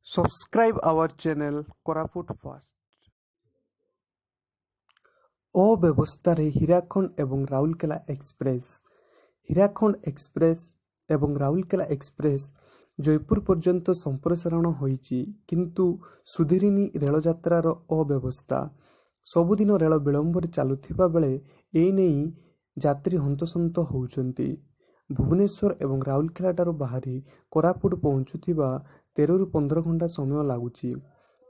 Subscribe our channel Koraput fast. अव्यवस्था हीराखंड एवं Rourkela express एवं राउरकेला एक्सप्रेस जयपुर पर्यंत संप्रसारण होईची किंतु सुधीरिनी रेल यात्रार अव्यवस्था सबुदिन रेल विलंबर चलुथिबा बेले ए नेई यात्री हंतसंत होउचंती। भुवनेश्वर एवं राउरकेला ठारू बाहरी कोरापुट पहुंचुथिबा 13 ରୁ 15 घंटा समय लागुची।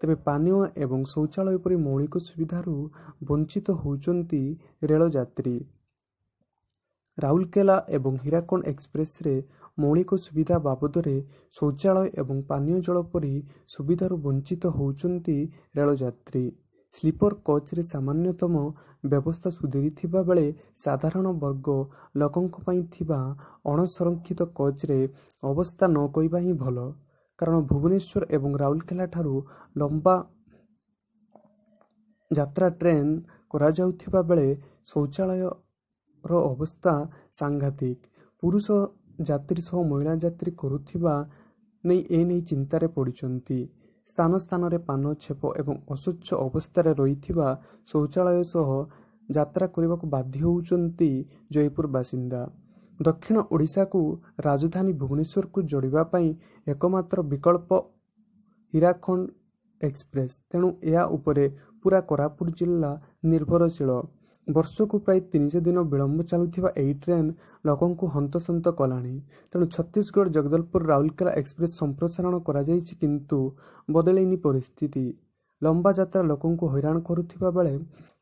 तेबे पानीय एवं शौचालय परि मौलिक सुविधारू वंचित होउचंती रेल यात्री। राउरकेला एवं हीराखंड एक्सप्रेस रे मौलिक सुविधा बाबदरे शौचालय एवं पानीय जल परि सुविधारू वंचित होउचंती रेल यात्री। स्लीपर कोच रे सामान्यतम व्यवस्था सुधीरी थिबा बेले साधारण वर्ग लोकंक पई थिबा अणसंरक्षित कोच रे अवस्था न कहिबा ही भल, कारण भुवनेश्वर एवं राउरकेला ठारू लंबा यात्रा ट्रेन करा जाउथिबा बेले शौचालय रो अवस्था सांघातिक। पुरुष यात्री सह महिला यात्री करुथिबा नै ए नै चिंतारे पड़िचंती। स्थान स्थान रे पान छेप एवं अस्वच्छ अवस्था रे रहिथिबा शौचालय सह यात्रा करबाकू बाध्य होउचंती जयपुर बासिंदा। दक्षिण ओडिशा को राजधानी भुवनेश्वर को जोड़िबा पई एकमात्र विकल्प हीराखंड एक्सप्रेस, तेणु या उपरे पूरा कोरापुट जिला निर्भरशील। वर्ष को प्राय 300 दिन विलंब चलुथिबा एही ट्रेन लोकंकु हंतसंत कलाणी। तेणु छत्तीसगढ़ जगदलपुर राउरकेला एक्सप्रेस संप्रसारण करा जायछि किंतु बदलैनी परिस्थिति। लंबा यात्रा लोकंकु हैरान करुथिबा बेले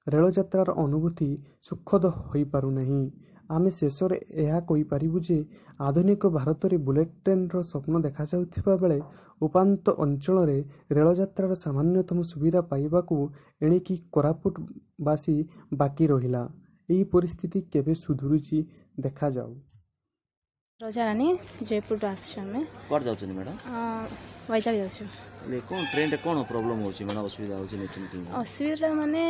रेल यात्रार अनुभूति सुखद होई पारु नहीं। आमे शेष रे यह कहि परिबु जे आधुनिक भारत रे बुलेट ट्रेन रो स्वप्न देखा जाउथिबा बेले उपांत अंचल रे रेल यात्रार सामान्यतम सुविधा पाइबाकू एणिकी कोरापुट बासी बाकी रहिला। एही परिस्थिति केबे सुधुरुची देखा जाऊ। रोजारानी जयपुर आश्रम कौन जाऊँ मैडम? वैजाग जाऊँ। ले कौन ट्रेन रे कौन प्रॉब्लम होची माने असुविधा होची नै ट्रेन? असुविधा माने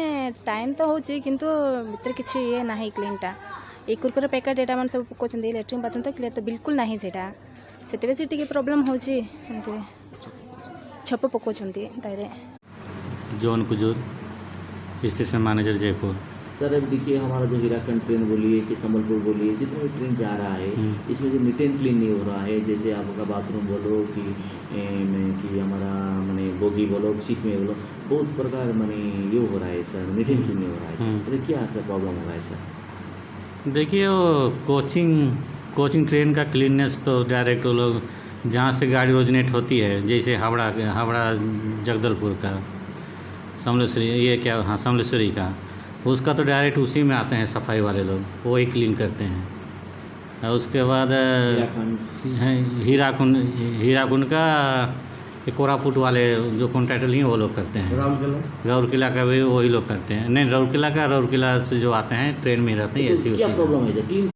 टाइम तो होची किंतु भीतर किछि ये नाही क्लीनटा। एक कुरकुरे पैकेट एटा मन सब पकोचंदी लेट्रिन बाथरूम तो क्लियर तो बिल्कुल नाही सेटा। सेते बेसी टिके प्रॉब्लम होची एंते छप पकोचंदी तारे। John Kujur station manager Jaipur. Sir अब देखिए हमारा जो हीराखंड ट्रेन बोलिए कि संबलपुर बोलिए, जितना भी ट्रेन जा रहा है इसमें जो नीट एंड क्लीन नहीं हो रहा है। जैसे आपका बाथरूम बोलो कि हमारा माने बोगी बोलो, सीट में बोलो, बहुत प्रकार माने ये हो रहा है सर, नीट एंड क्लीन नहीं हो रहा है सर। तो क्या सर प्रॉब्लम हो रहा है सर? देखिए वो कोचिंग ट्रेन का क्लीननेस तो डायरेक्ट वो लोग जहाँ से गाड़ी ओरिजिनेट होती है, जैसे हावड़ा जगदलपुर का समलेश्वरी, ये क्या हाँ समलेश्वरी का, उसका तो डायरेक्ट उसी में आते हैं सफाई वाले लोग, वो ही क्लीन करते हैं। और उसके बाद हीराकुंड का कोरापुट वाले जो कॉन्ट्रैक्टर हैं वो लोग करते हैं। राउरकेला का भी वही लोग करते हैं। नहीं, राउरकेला से जो आते हैं ट्रेन में रहते हैं ऐसी। क्या प्रॉब्लम है?